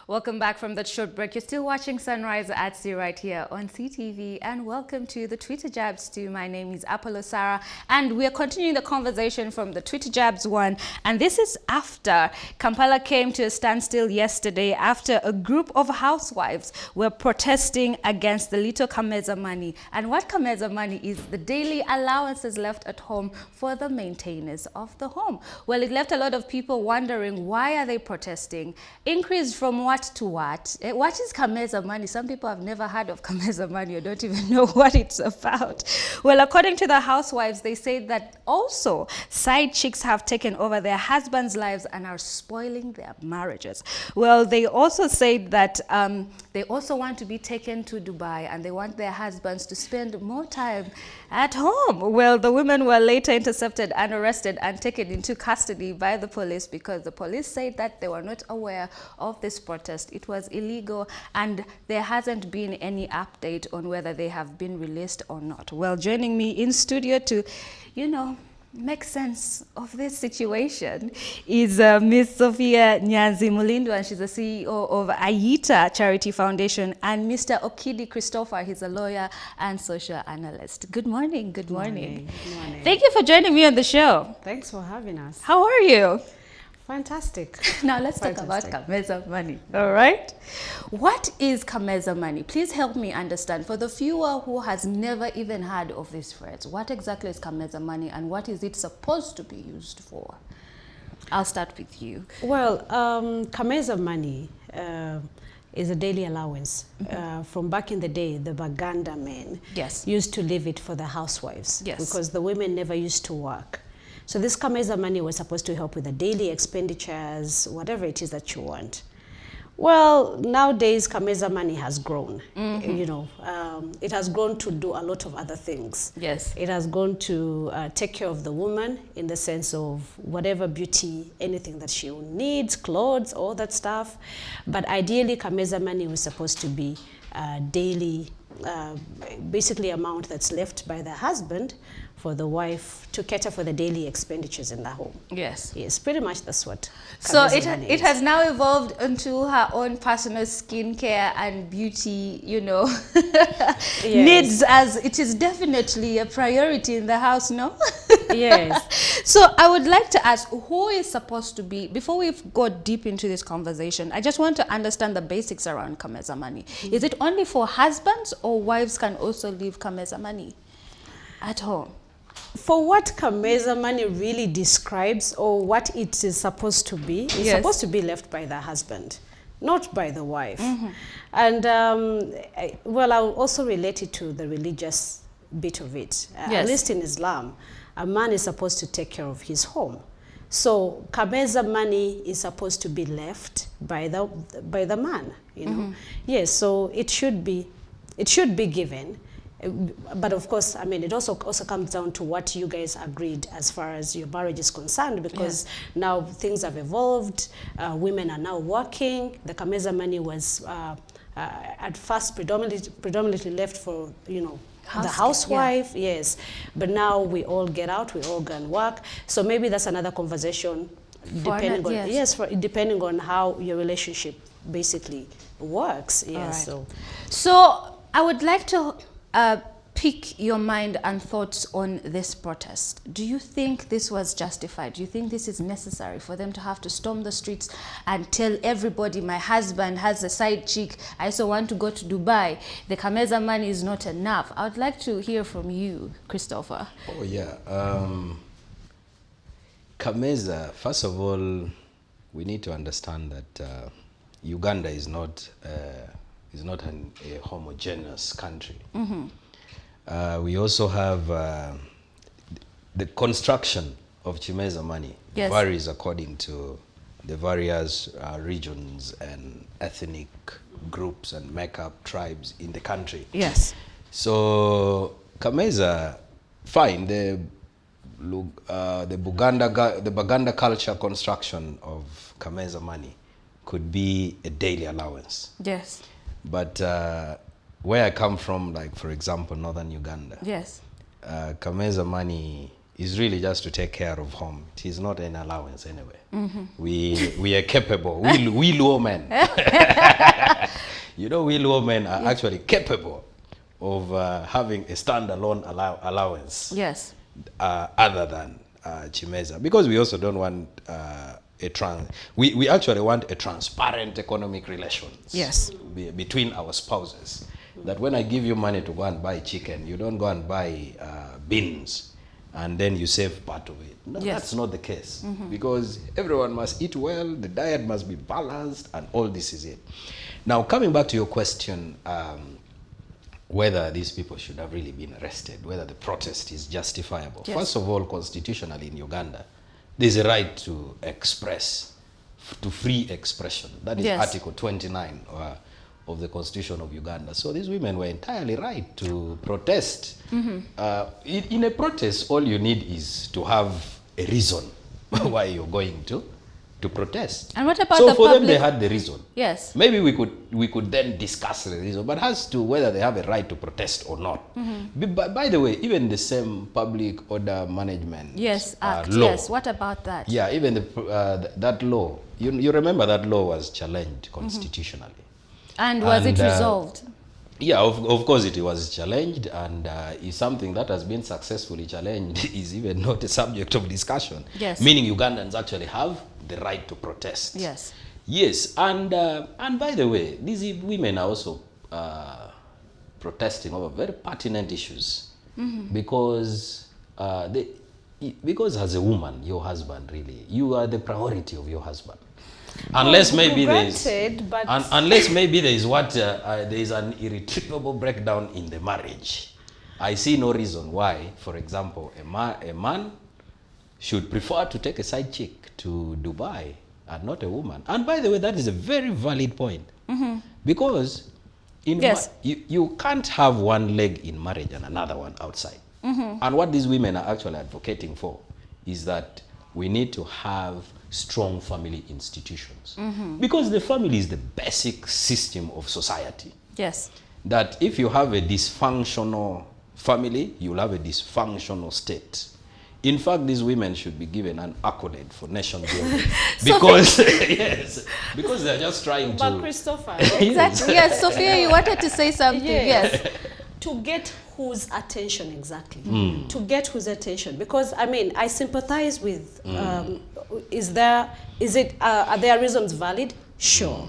Welcome back from that short break. You're still watching Sunrise at Sea right here on CTV, and welcome to the Twitter Jabs too. My name is Apollo Sarah, and we are continuing the conversation from the Twitter Jabs one. And this is after Kampala came to a standstill yesterday after a group of housewives were protesting against the little Kameeza Money. And what Kameeza Money is the daily allowances left at home for the maintainers of the home. Well, it left a lot of people wondering, why are they protesting? Increased from what to what? What is Kameeza Money? Some people have never heard of Kameeza Money or don't even know what it's about. Well, according to the housewives, they say that also side chicks have taken over their husbands' lives and are spoiling their marriages. Well, they also said that they also want to be taken to Dubai and they want their husbands to spend more time at home. Well, the women were later intercepted and arrested and taken into custody by the police because the police said that they were not aware of this protest. It was illegal and there hasn't been any update on whether they have been released or not. Well, joining me in studio to, make sense of this situation is Ms. Sophia Nyanzi Mulindo, and she's the CEO of Ayita Charity Foundation, and Mr. Okidi Christopher, he's a lawyer and social analyst. Good morning. Good morning. Good morning. Thank you for joining me on the show. Thanks for having us. How are you? Fantastic. Now let's talk about Kameeza Money. All right. What is Kameeza Money? Please help me understand. For the viewer who has never even heard of this phrase, what exactly is Kameeza Money and what is it supposed to be used for? I'll start with you. Well, Kameeza Money is a daily allowance. From back in the day, the Baganda men used to leave it for the housewives because the women never used to work. So this Kameeza Money was supposed to help with the daily expenditures, whatever it is that you want. Well, nowadays Kameeza Money has grown. It has grown to do a lot of other things. Yes. It has grown to take care of the woman in the sense of whatever beauty, anything that she needs, clothes, all that stuff. But ideally, Kameeza Money was supposed to be daily, basically amount that's left by the husband for the wife to cater for the daily expenditures in the home. Yes. Yes, pretty much that's what So it has now evolved into her own personal skincare and beauty, needs, as it is definitely a priority in the house, no? Yes. So I would like to ask, who is supposed to be, before we go deep into this conversation, I just want to understand the basics around Kameeza Money. Is it only for husbands or wives can also leave Kameeza Money at home? For what Kameeza Money really describes, or what it is supposed to be, it's supposed to be left by the husband, not by the wife. And well, I'll also relate it to the religious bit of it. At least in Islam, a man is supposed to take care of his home. So Kameeza Money is supposed to be left by the man, Yes, so it should be given. But of course, I mean, it also comes down to what you guys agreed as far as your marriage is concerned, because now things have evolved. Women are now working. The Kameeza Money was at first predominantly left for, the housewife, yes. But now we all get out, we all go and work. So maybe that's another conversation, depending on how your relationship basically works. Yes. Right. So I would like to pick your mind and thoughts on this protest. Do you think this was justified? Do you think this is necessary for them to have to storm the streets and tell everybody, my husband has a side chick, I also want to go to Dubai, the Kameeza Money is not enough? I would like to hear from you, Christopher. Oh yeah, Kameeza, first of all, we need to understand that Uganda is not a homogeneous country. We also have the construction of Kameeza Money varies according to the various regions and ethnic groups and makeup tribes in the country. Yes. So Kameeza, fine, the Baganda culture construction of Kameeza Money could be a daily allowance. Yes. But where I come from, like for example, northern Uganda, yes, Kameeza Money is really just to take care of home. It is not an allowance anyway. We are capable. We women, you know, we women are actually capable of having a standalone allowance. Yes. Other than Kameeza, because we also don't want we actually want a transparent economic relations. Yes. Between our spouses. That when I give you money to go and buy chicken, you don't go and buy beans and then you save part of it. No, yes. That's not the case. Because everyone must eat well, the diet must be balanced, and all this is it. Now, coming back to your question, whether these people should have really been arrested, whether the protest is justifiable. Yes. First of all, constitutionally in Uganda, there's a right to express, to free expression. That is yes. Article 29 of the Constitution of Uganda. So these women were entirely right to protest. In a protest, all you need is to have a reason why you're going to protest. And what about so the for public? them, they had the reason. Yes. Maybe we could then discuss the reason, but as to whether they have a right to protest or not. By the way, even the same public order management yes, Act. law. Yes. What about that? Yeah, even that law. You remember that law was challenged constitutionally. And was it resolved? Yeah, of course it was challenged, and is something that has been successfully challenged is even not a subject of discussion. Yes. Meaning Ugandans actually have the right to protest. Yes. Yes, and by the way, these women are also protesting over very pertinent issues because because as a woman, your husband really, you are the priority of your husband. Unless maybe there is, unless maybe there is there is an irretrievable breakdown in the marriage. I see no reason why, for example, a man should prefer to take a side chick to Dubai and not a woman. And by the way, that is a very valid point. Because yes. You can't have one leg in marriage and another one outside. And what these women are actually advocating for is that we need to have strong family institutions. Because the family is the basic system of society. Yes. That if you have a dysfunctional family, you'll have a dysfunctional state. In fact, these women should be given an accolade for nation building. Because, yes, because they're just trying to... But Christopher... Exactly. Yes, Sophia, you wanted to say something. Yes. To get whose attention exactly? To get whose attention? Because, I mean, I sympathize with... are their reasons valid? Sure.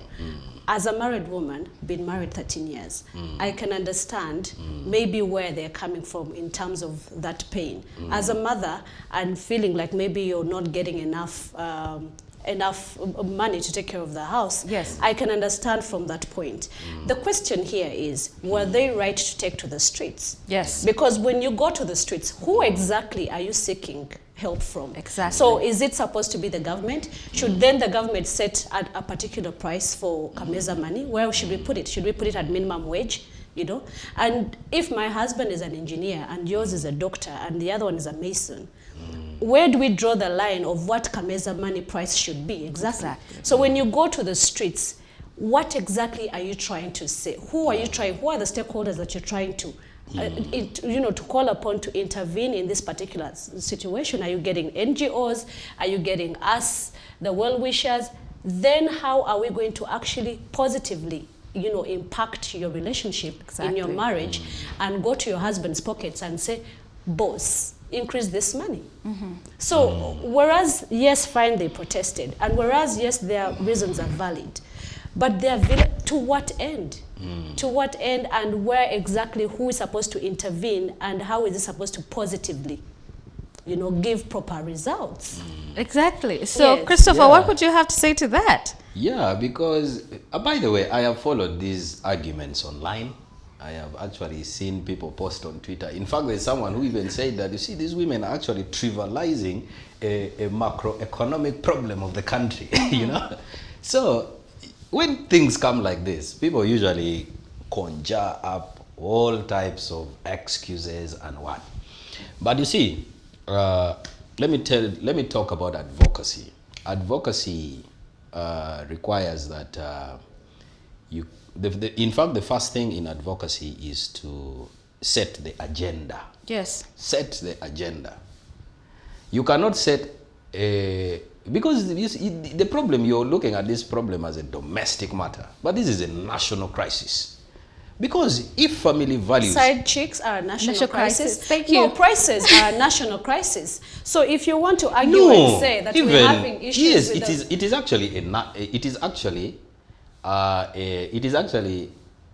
As a married woman, been married 13 years, I can understand maybe where they're coming from in terms of that pain. As a mother, and feeling like maybe you're not getting enough money to take care of the house, yes. I can understand from that point. The question here is, were they right to take to the streets? Yes. Because when you go to the streets, who exactly are you seeking help from? Exactly. So is it supposed to be the government? Should then the government set at a particular price for Kameeza Money? Where should we put it? Should we put it at minimum wage? You know? And if my husband is an engineer and yours is a doctor and the other one is a mason, where do we draw the line of what Kameeza Money price should be? Exactly. So when you go to the streets, what exactly are you trying to say? Who are you trying? Who are the stakeholders that you're trying to to call upon to intervene in this particular situation? Are you getting NGOs? Are you getting us, the well-wishers? Then how are we going to actually positively, impact your relationship in your marriage and go to your husband's pockets and say, boss, increase this money? So whereas, yes, fine, they protested, and whereas, yes, their reasons are valid, but they're to what end? To what end, and where exactly, who is supposed to intervene, and how is it supposed to positively, give proper results? Exactly. So, yes. Christopher, what would you have to say to that? Yeah, because, by the way, I have followed these arguments online. I have actually seen people post on Twitter. In fact, there's someone who even said that, you see, these women are actually trivializing a macroeconomic problem of the country, So, when things come like this, people usually conjure up all types of excuses and what. But you see, let me talk about advocacy. Advocacy requires that in fact, the first thing in advocacy is to set the agenda. Yes. Set the agenda. You cannot set a... Because the problem, you're looking at this problem as a domestic matter, but this is a national crisis. Because if family values... Side chicks are a national crisis. Thank you. No, prices are a national crisis. So if you want to argue and say that we're having issues yes, with it is actually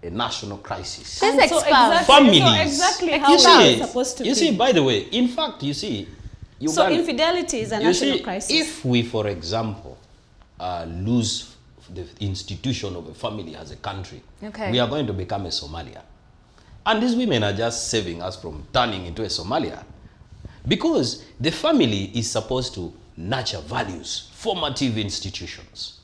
a national crisis. Let's expound. Families. So exactly how it's supposed to be. You see, by the way, in fact, you see... So infidelity is a national crisis. If we, for example, lose the institution of a family as a country, we are going to become a Somalia. And these women are just saving us from turning into a Somalia. Because the family is supposed to nurture values, formative institutions.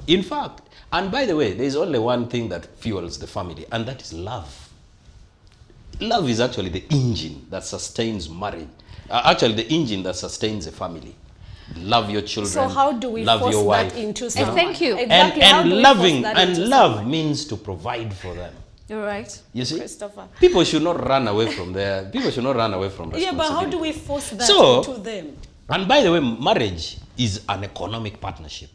In fact, and by the way, there is only one thing that fuels the family, and that is love. Love is actually the engine that sustains marriage. Actually, the engine that sustains a family. Love your children. So how do we force your wife that into someone? Thank you. Exactly. And love means to provide for them. You're right. You see, Christopher. People should not run away from their. People should not run away from responsibility. Yeah, but how do we force that into them? And by the way, marriage is an economic partnership.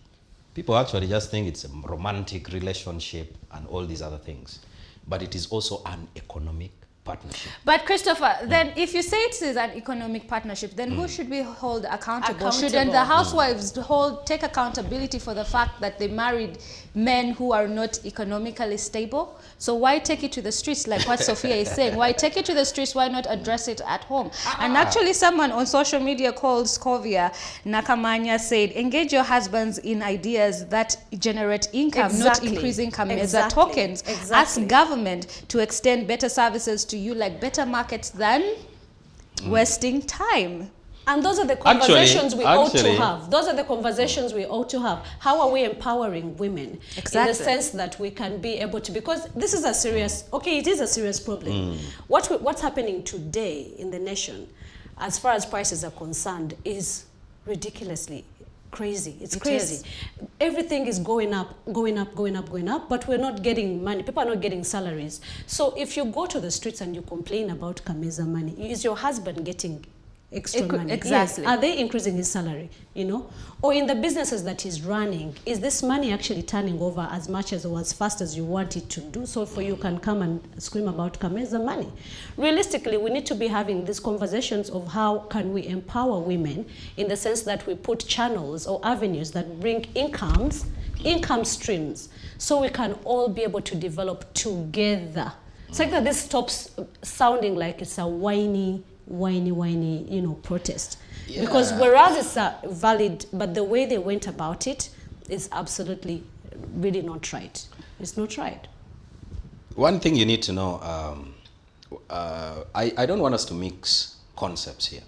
People actually just think it's a romantic relationship and all these other things, but it is also an economic partnership. But Christopher, then if you say it is an economic partnership, then who should we hold accountable? Shouldn't the housewives take accountability for the fact that they married men who are not economically stable? So why take it to the streets, like what Sophia is saying? Why take it to the streets? Why not address it at home? And actually someone on social media called Scovia Nakamanya said, engage your husbands in ideas that generate income, not increase income as tokens. Ask government to extend better services to you, like better markets than wasting time. And those are the conversations we ought to have. Those are the conversations we ought to have. How are we empowering women? Exactly. In the sense that we can be able to, because this is a serious, it is a serious problem. What's happening today in the nation, as far as prices are concerned, is ridiculously crazy. It's crazy. Everything is going up, but we're not getting money. People are not getting salaries. So if you go to the streets and you complain about Kameeza Money, is your husband getting extra money? Exactly. Yes. Are they increasing his salary? Or in the businesses that he's running, is this money actually turning over as much as or as fast as you want it to do, so for you can come and scream about Kameeza Money? Realistically, we need to be having these conversations of how can we empower women, in the sense that we put channels or avenues that bring income streams, so we can all be able to develop together. It's like that this stops sounding like it's a whiny, protest. Yeah. Because whereas it's valid, but the way they went about it is absolutely really not right. It's not right. One thing you need to know, I don't want us to mix concepts here,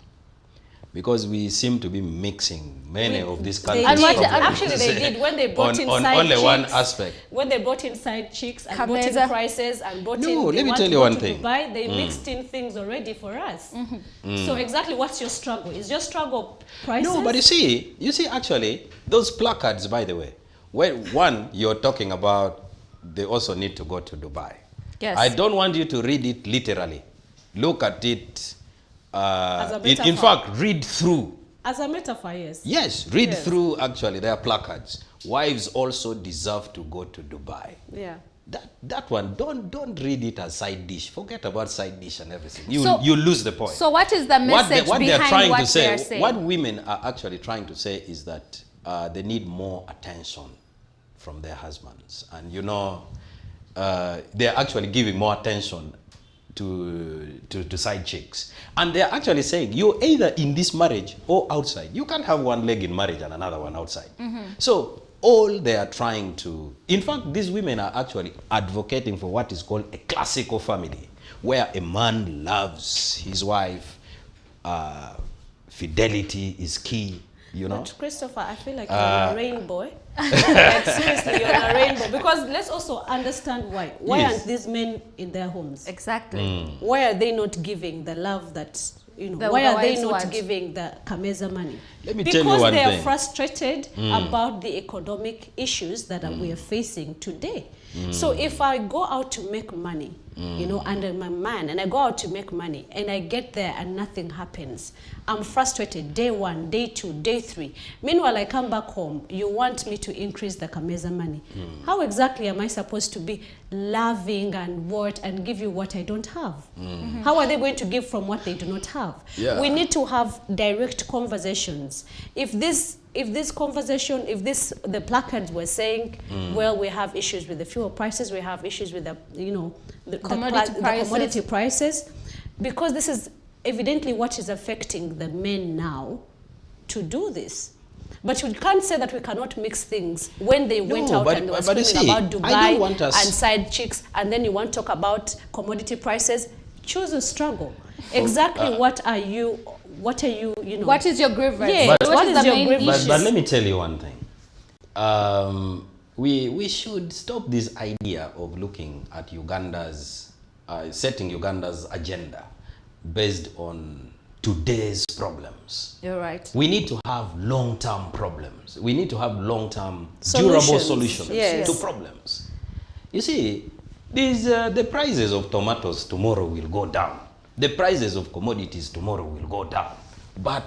because we seem to be mixing many of these countries. And what actually they did when they brought in side only chicks, one aspect. When they brought in side chicks and brought in prices and brought in, let me tell you one thing. Dubai, they mixed in things already for us. So exactly, what's your struggle? Is your struggle prices? No, but you see, actually, those placards, by the way, one, you're talking about, they also need to go to Dubai. Yes. I don't want you to read it literally. Look at it. In fact, read through. As a metaphor, yes. Yes, read through actually their placards. Wives also deserve to go to Dubai. Yeah. That one, don't read it as side dish. Forget about side dish and everything. You lose the point. So what is the message behind what they're saying? What women are actually trying to say is that they need more attention from their husbands. And they're actually giving more attention to side chicks. And they're actually saying, you're either in this marriage or outside. You can't have one leg in marriage and another one outside. So all they are trying to, in fact, these women are actually advocating for what is called a classical family, where a man loves his wife, fidelity is key. But Christopher, I feel like you're on a rainbow. Like seriously, you're on a rainbow. Because let's also understand why. Why aren't these men in their homes? Exactly. Why are they not giving the love that, why are they not giving the Kameeza Money? Let me tell you one thing. Because they are frustrated about the economic issues that we are facing today. So if I go out to make money, you know, under my man, and I go out to make money, and I get there and nothing happens, I'm frustrated day 1, day 2, day 3. Meanwhile, I come back home, you want me to increase the Kameeza money. How exactly am I supposed to be loving and give you what I don't have? How are they going to give from what they do not have? Yeah. We need to have direct conversations. If the placards were saying, well, we have issues with the fuel prices, we have issues with the, you know, the commodity prices, because this is evidently what is affecting the men now to do this. But we can't say that we cannot mix things when they went out and they were screaming about Dubai and side chicks, and then you want to talk about commodity prices. Choose a struggle. Exactly what are you, you know. What is your grievance? Yeah, what is your grievance? But let me tell you one thing. We should stop this idea of looking at Uganda's, setting Uganda's agenda based on today's problems. You're right. We need to have long-term problems. We need to have long-term durable solutions to problems. You see, the prices of tomatoes tomorrow will go down. The prices of commodities tomorrow will go down. But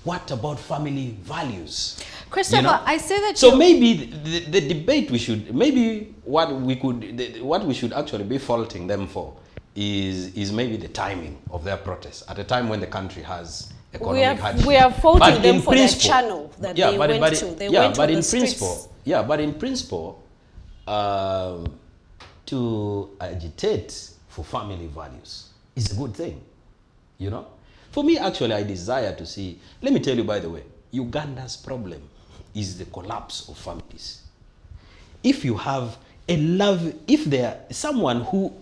what about family values? Christopher, you know? I say that. So maybe the debate we should, maybe what we should actually be faulting them for is maybe the timing of their protest at a time when the country has economic hardship. We are faulting them for their channel that they went to. They went to the streets. But in principle, to agitate for family values is a good thing, you know. For me, actually, I desire to see. Let me tell you, by the way, Uganda's problem is the collapse of families. If you have if there someone who,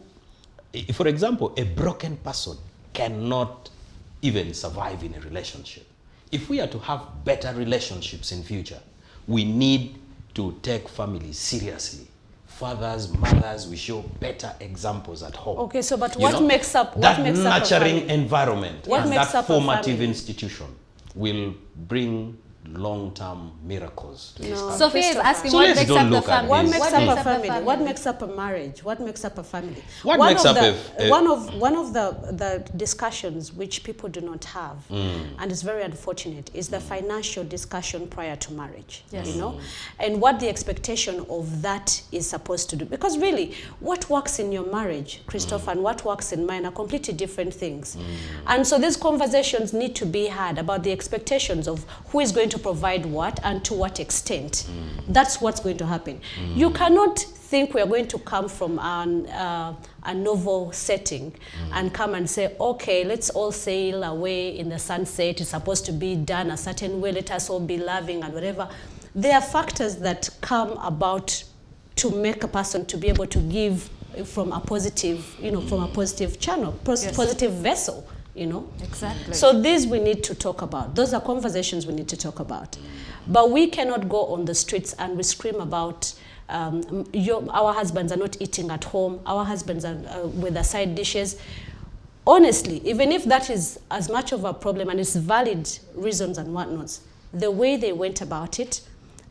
for example, a broken person cannot even survive in a relationship. If we are to have better relationships in future, we need to take families seriously. Fathers, mothers, we show better examples at home. Okay, so but what makes up that nurturing environment, what makes that up formative institution will bring long-term miracles to this country. Sophia is asking so what makes up the family. What makes up a family? What makes up a marriage? What makes up a family? What makes up one of the discussions which people do not have, and it's very unfortunate, is the financial discussion prior to marriage. Yes. You know, and what the expectation of that is supposed to do. Because really, what works in your marriage, Christopher, and what works in mine are completely different things. And so these conversations need to be had about the expectations of who is going to provide what and to what extent. That's what's going to happen. You cannot think we are going to come from a novel setting and come and say, okay, let's all sail away in the sunset. It's supposed to be done a certain way. Let us all be loving and whatever. There are factors that come about to make a person to be able to give from a positive, you know, from a positive channel, positive vessel. You know? Exactly. So these we need to talk about. Those are conversations we need to talk about. But we cannot go on the streets and we scream about our husbands are not eating at home, our husbands are with the side dishes. Honestly, even if that is as much of a problem and it's valid reasons and whatnots, the way they went about it,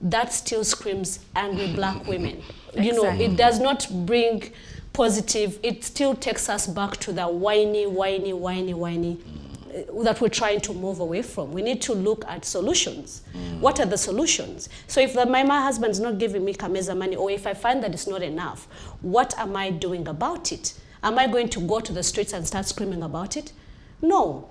that still screams angry black women. Exactly. You know, it does not bring positive, it still takes us back to the whiny that we're trying to move away from. We need to look at solutions. What are the solutions? So if my husband's not giving me Kameeza money, or if I find that it's not enough, what am I doing about it? Am I going to go to the streets and start screaming about it? No.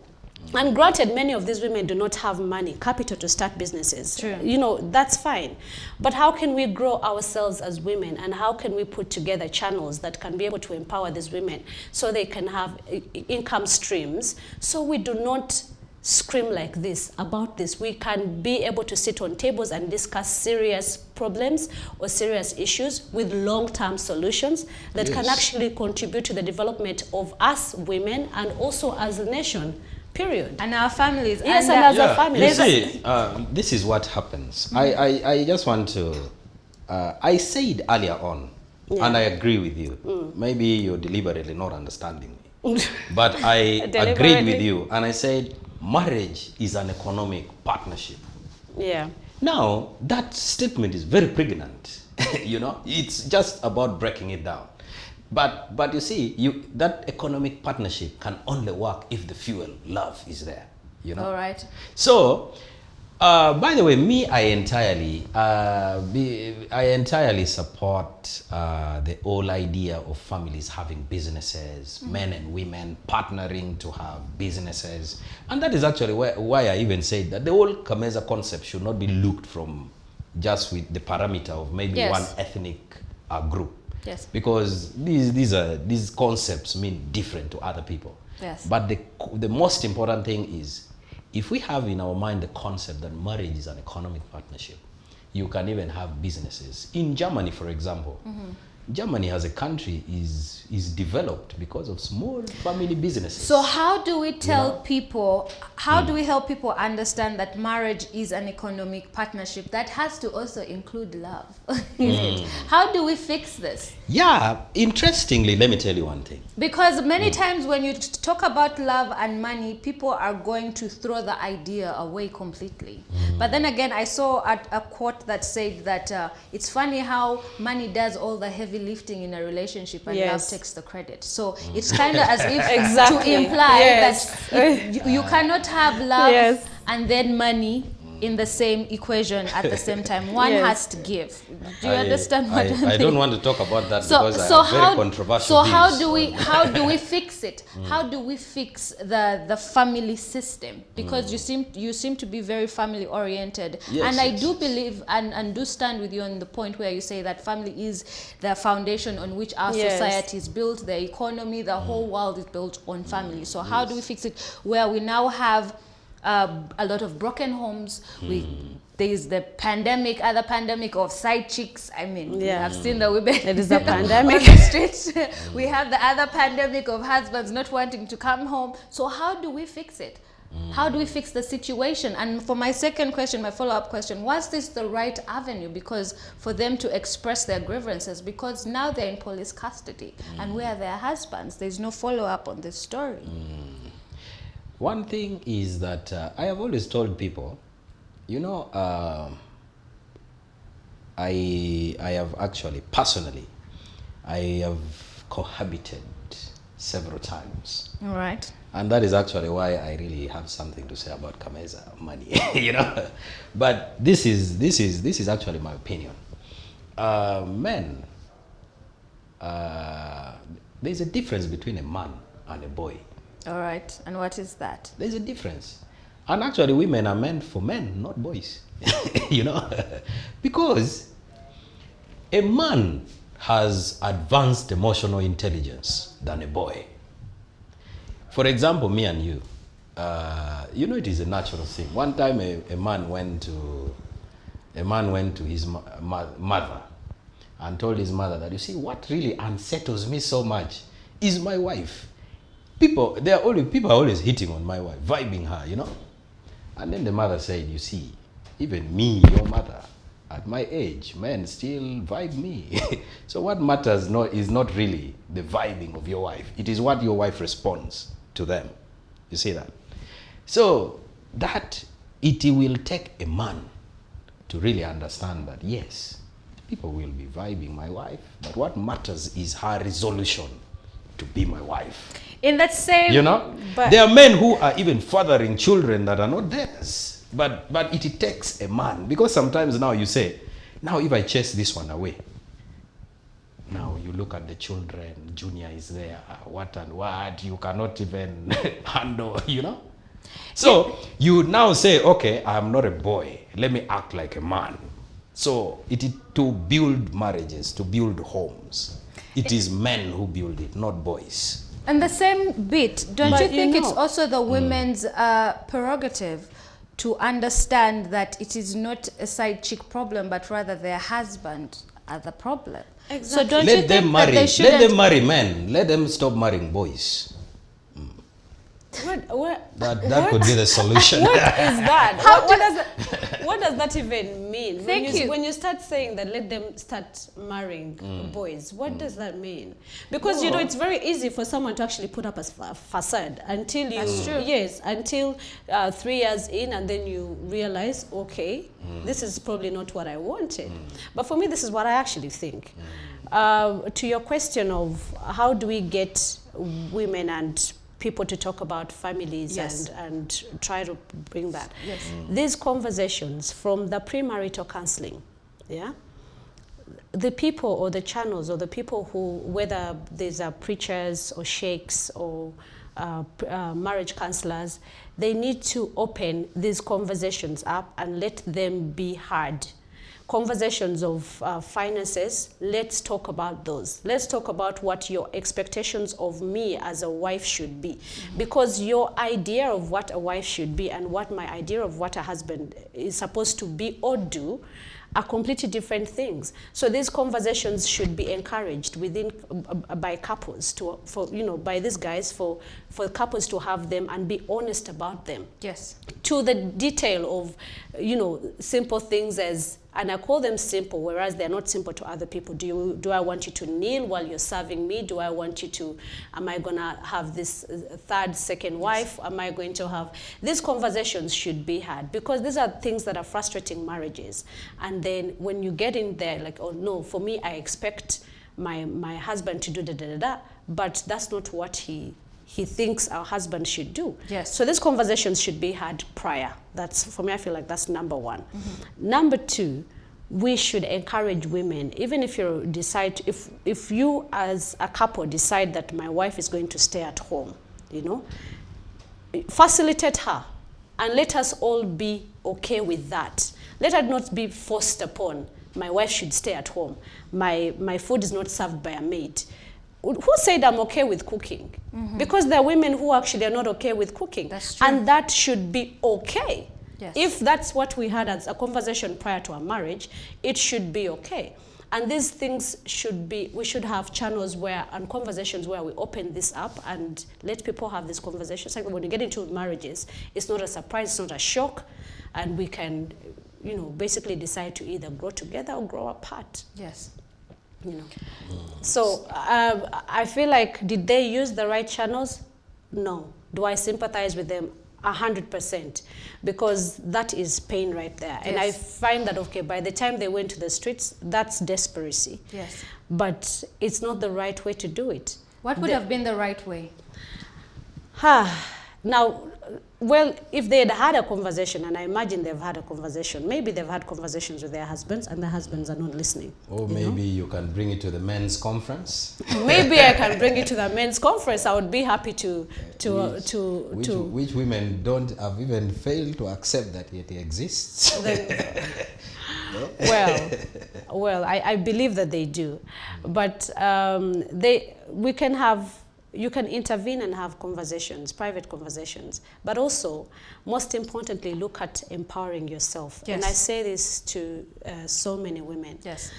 And granted, many of these women do not have money, capital to start businesses. True. You know, that's fine. But how can we grow ourselves as women, and how can we put together channels that can be able to empower these women so they can have income streams, so we do not scream like this about this? We can be able to sit on tables and discuss serious problems or serious issues with long-term solutions that can actually contribute to the development of us women and also as a nation. Period. And our families. Yes, and as a family. You see, this is what happens. I just want to, I said earlier on, and I agree with you. Maybe you're deliberately not understanding me. But I agreed with you, and I said, marriage is an economic partnership. Yeah. Now, that statement is very pregnant. You know, it's just about breaking it down. But you see, that economic partnership can only work if the fuel, love, is there. You know. All right. So, by the way, me, I entirely support the whole idea of families having businesses, men and women partnering to have businesses, and that is actually why I even said that the whole Kameeza concept should not be looked from just with the parameter of maybe one ethnic group. Yes. Because these concepts mean different to other people. Yes. But the most important thing is, if we have in our mind the concept that marriage is an economic partnership, you can even have businesses. In Germany, for example, Germany as a country is developed because of small family businesses. So how do we tell people, how do we help people understand that marriage is an economic partnership that has to also include love? How do we fix this? Yeah, interestingly, let me tell you one thing. Because many times when you talk about love and money, people are going to throw the idea away completely. But then again, I saw a quote that said that it's funny how money does all the heavy lifting in a relationship and love takes the credit. So it's kind of as if to imply that you cannot have love and then money in the same equation at the same time. One has to give. Do you understand what I mean? I don't want to talk about that because I have very controversial So views. how do we fix it? How do we fix the family system? Because you seem to be very family oriented, and I do believe and do stand with you on the point where you say that family is the foundation on which our society is built, the economy, the whole world is built on family. So how do we fix it where we now have a lot of broken homes? There is the other pandemic of side chicks. I mean, we have seen the women. It is a pandemic. On the streets. We have the other pandemic of husbands not wanting to come home. So how do we fix it? How do we fix the situation? And for my second question, my follow-up question, was this the right avenue? Because for them to express their grievances, because now they're in police custody and where their husbands, there's no follow-up on this story. One thing is that I have always told people, you know, I have actually, personally, I have cohabited several times. All right. And that is actually why I really have something to say about Kameeza Money, you know. But this is actually my opinion. Men, there's a difference between a man and a boy. All right. And what is that? There's a difference. And actually, women are meant for men, not boys. You know? Because a man has advanced emotional intelligence than a boy. For example, me and you. You know, it is a natural thing. One time a man went to his mother and told his mother that, you see, what really unsettles me so much is my wife. People are always hitting on my wife, vibing her, you know. And then the mother said, you see, even me, your mother, at my age, men still vibe me. So what matters is not really the vibing of your wife. It is what your wife responds to them. You see that? So that it will take a man to really understand that, yes, people will be vibing my wife, but what matters is her resolution to be my wife. In that same, you know, there are men who are even fathering children that are not theirs. But it takes a man, because sometimes now you say, now if I chase this one away, now you look at the children, Junior is there, what and what, you cannot even handle, you know. So you now say, okay, I'm not a boy, let me act like a man. So it is to build marriages, to build homes. It is men who build it, not boys. And the same bit, don't you think it's also the women's prerogative to understand that it is not a side chick problem, but rather their husband are the problem? Exactly. So don't you think that they shouldn't... Let them marry men. Let them stop marrying boys. That could be the solution. What is that? What does that even mean? Thank you. When you start saying that, let them start marrying boys, what does that mean? Because, you know, it's very easy for someone to actually put up a facade until you... That's true. Yes, until 3 years in, and then you realize, okay, this is probably not what I wanted. But for me, this is what I actually think. To your question of how do we get women and people to talk about families and try to bring that. Yes. These conversations from the premarital counseling, yeah? The people or the channels or the people who, whether these are preachers or sheikhs or marriage counselors, they need to open these conversations up and let them be heard. Conversations of finances, let's talk about those. Let's talk about what your expectations of me as a wife should be. Because your idea of what a wife should be and what my idea of what a husband is supposed to be or do are completely different things. So these conversations should be encouraged within by couples by these guys for couples to have them and be honest about them. Yes. To the detail of, simple things as, and I call them simple, whereas they're not simple to other people. Do I want you to kneel while you're serving me? Do I want you to, am I gonna have this second wife? Am I going to have, these conversations should be had because these are things that are frustrating marriages. And then when you get in there, like, oh no, for me, I expect my husband to do da-da-da-da, but that's not what he thinks our husband should do. Yes. So these conversations should be had prior. That's, for me, I feel like that's number one. Number two, we should encourage women, even if you decide, if you as a couple decide that my wife is going to stay at home, facilitate her and let us all be okay with that. Let her not be forced upon. My wife should stay at home. My food is not served by a maid. Who said I'm okay with cooking? Because there are women who actually are not okay with cooking. That's true. And that should be okay. Yes. If that's what we had as a conversation prior to our marriage, it should be okay. And these things should be, we should have channels where, and conversations where we open this up and let people have these conversations. Like when you get into marriages, it's not a surprise, it's not a shock, and we can, basically decide to either grow together or grow apart. Yes. So I feel like, did they use the right channels? No. Do I sympathize with them? 100%, because that is pain right there. Yes. And I find that, okay, by the time they went to the streets, that's desperation. Yes. But it's not the right way to do it. What would have been the right way? Now, well, if they had had a conversation, and I imagine they've had a conversation, maybe they've had conversations with their husbands and their husbands are not listening. Or maybe you can bring it to the men's conference. Maybe I can bring it to the men's conference. I would be happy which women don't have even failed to accept that it exists. Well, I believe that they do, but you can intervene and have conversations, private conversations, but also, most importantly, look at empowering yourself. Yes. And I say this to so many women. Yes.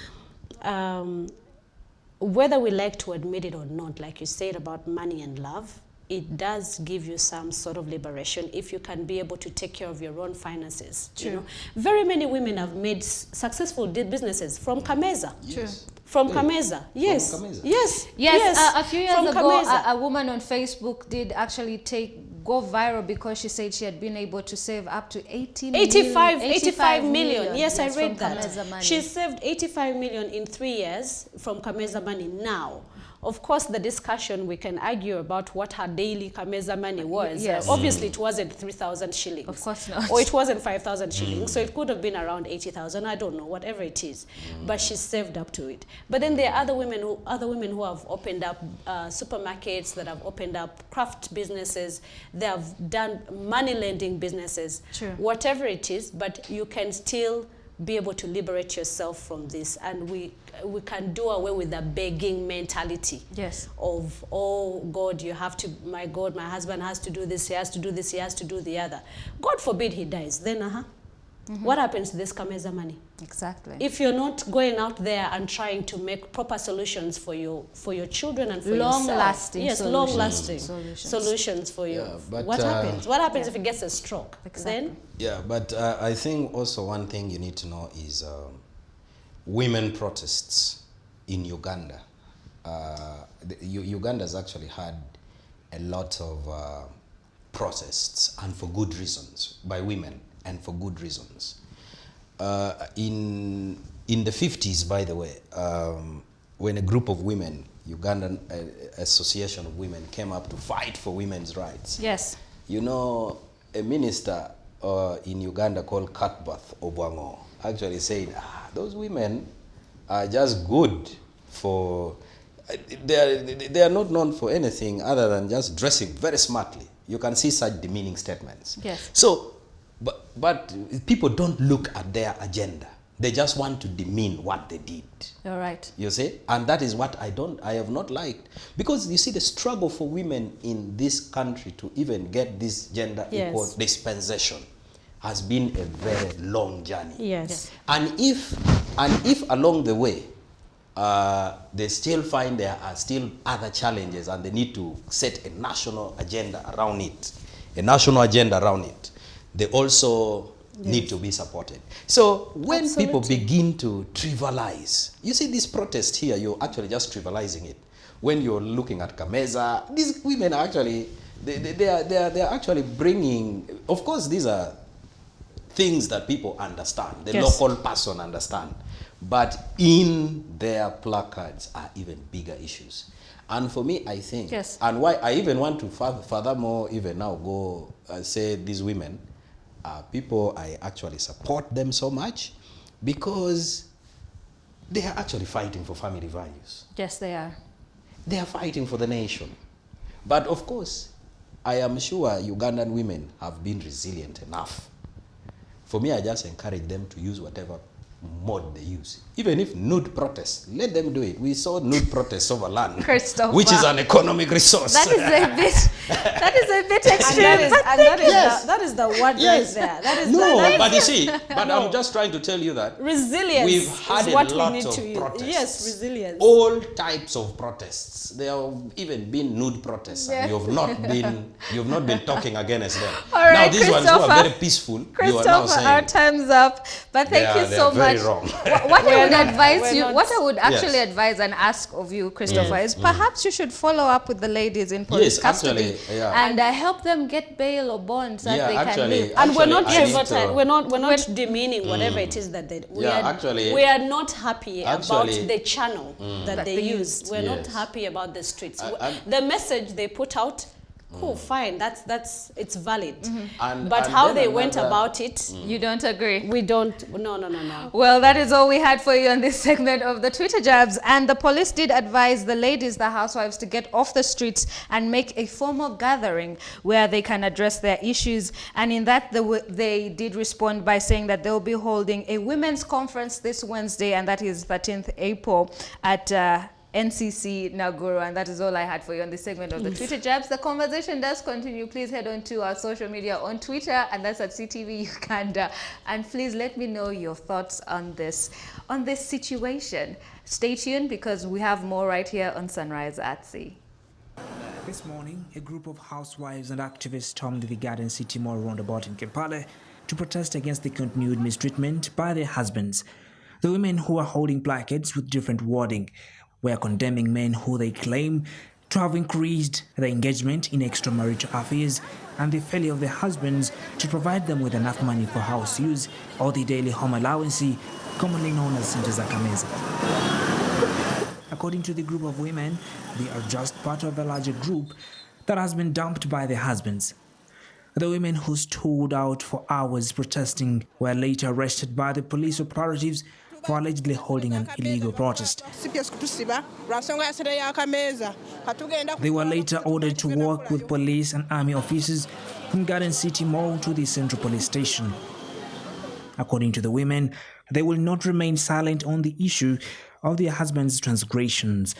Whether we like to admit it or not, like you said about money and love, it does give you some sort of liberation if you can be able to take care of your own finances. True. Very many women have made successful businesses from Kameeza. True. From Kameeza, yes. From Kameeza. Yes. A few years ago, a woman on Facebook did actually go viral because she said she had been able to save up to 85 million. Yes, I read from that. Kameeza Money. She saved 85 million in 3 years from Kameeza Money now. Of course, the discussion, we can argue about what her daily Kameeza Money was. Yes. Obviously, it wasn't 3,000 shillings. Of course not. Or it wasn't 5,000 shillings. So it could have been around 80,000. I don't know, whatever it is. But she saved up to it. But then there are other women who have opened up supermarkets, that have opened up craft businesses. They have done money lending businesses. True. Whatever it is, but you can still be able to liberate yourself from this, and we can do away with the begging mentality. Yes. Of, oh God, you have to, my God, my husband has to do this, he has to do this, he has to do the other. God forbid he dies, then what happens to this Kameeza money? Exactly. If you're not going out there and trying to make proper solutions for your children and for long-lasting yourself. Yes, long-lasting solutions for you. Yeah, but, what happens? What happens if it gets a stroke? Exactly. Then? Yeah, but I think also one thing you need to know is women protests in Uganda. Uganda's actually had a lot of protests, and for good reasons, by women, and for good reasons. In the 50s, by the way, when a group of women, Ugandan Association of Women, came up to fight for women's rights. Yes. You know, a minister in Uganda called Cuthbert Obwango actually said, those women are just good for, they are not known for anything other than just dressing very smartly. You can see such demeaning statements. Yes. So, but people don't look at their agenda. They just want to demean what they did. You're right. You see? And that is what I have not liked. Because you see, the struggle for women in this country to even get this gender equal dispensation has been a very long journey. Yes. And if along the way, they still find there are still other challenges and they need to set a national agenda around it, they also need to be supported. So when people begin to trivialize, you see this protest here, you're actually just trivializing it. When you're looking at Kameeza, these women are actually, they are actually bringing, of course these are things that people understand, the local person understand, but in their placards are even bigger issues. And for me, I think, and why I even want to furthermore even now go say these women, people, I actually support them so much because they are actually fighting for family values. Yes, they are. They are fighting for the nation. But of course, I am sure Ugandan women have been resilient enough. For me, I just encourage them to use whatever mode they use. Even if nude protests, let them do it. We saw nude protests over land, which is an economic resource. That is a bit extreme. That is the word right there. That is but you see, I'm just trying to tell you that resilience. We've had a lot of protests. Yes, resilience. All types of protests. There have even been nude protests, and you've not been talking against them. All right, now these ones who are very peaceful, you are now saying our time's up. But thank you so much. Wrong. What I would advise you, what I would actually advise and ask of you, Christopher, is perhaps you should follow up with the ladies in police custody and help them get bail or bond so that they can live. And we're not demeaning whatever it is that they. We are not happy about the channel that they use. We're not happy about the streets. The message they put out. Cool, fine. It's valid. But how they went about it, you don't agree. We don't. No. Well, that is all we had for you on this segment of the Twitter Jabs. And the police did advise the ladies, the housewives, to get off the streets and make a formal gathering where they can address their issues. And in that, they did respond by saying that they'll be holding a women's conference this Wednesday, and that is 13th April at NCC Naguru. And that is all I had for you on this segment of the Twitter Jabs. The conversation does continue. Please head on to our social media on Twitter, and that's at CTV Uganda. And please let me know your thoughts on this situation. Stay tuned because we have more right here on Sunrise at Sea. This morning, a group of housewives and activists stormed the Garden City Mall roundabout in Kampala to protest against the continued mistreatment by their husbands. The women, who are holding placards with different wording, were condemning men who they claim to have increased their engagement in extramarital affairs and the failure of their husbands to provide them with enough money for house use or the daily home allowance, commonly known as Kameeza. According to the group of women, they are just part of a larger group that has been dumped by their husbands. The women who stood out for hours protesting were later arrested by the police operatives for allegedly holding an illegal protest. They were later ordered to work with police and army officers from Garden City Mall to the Central Police Station. According to the women, they will not remain silent on the issue of their husbands' transgressions.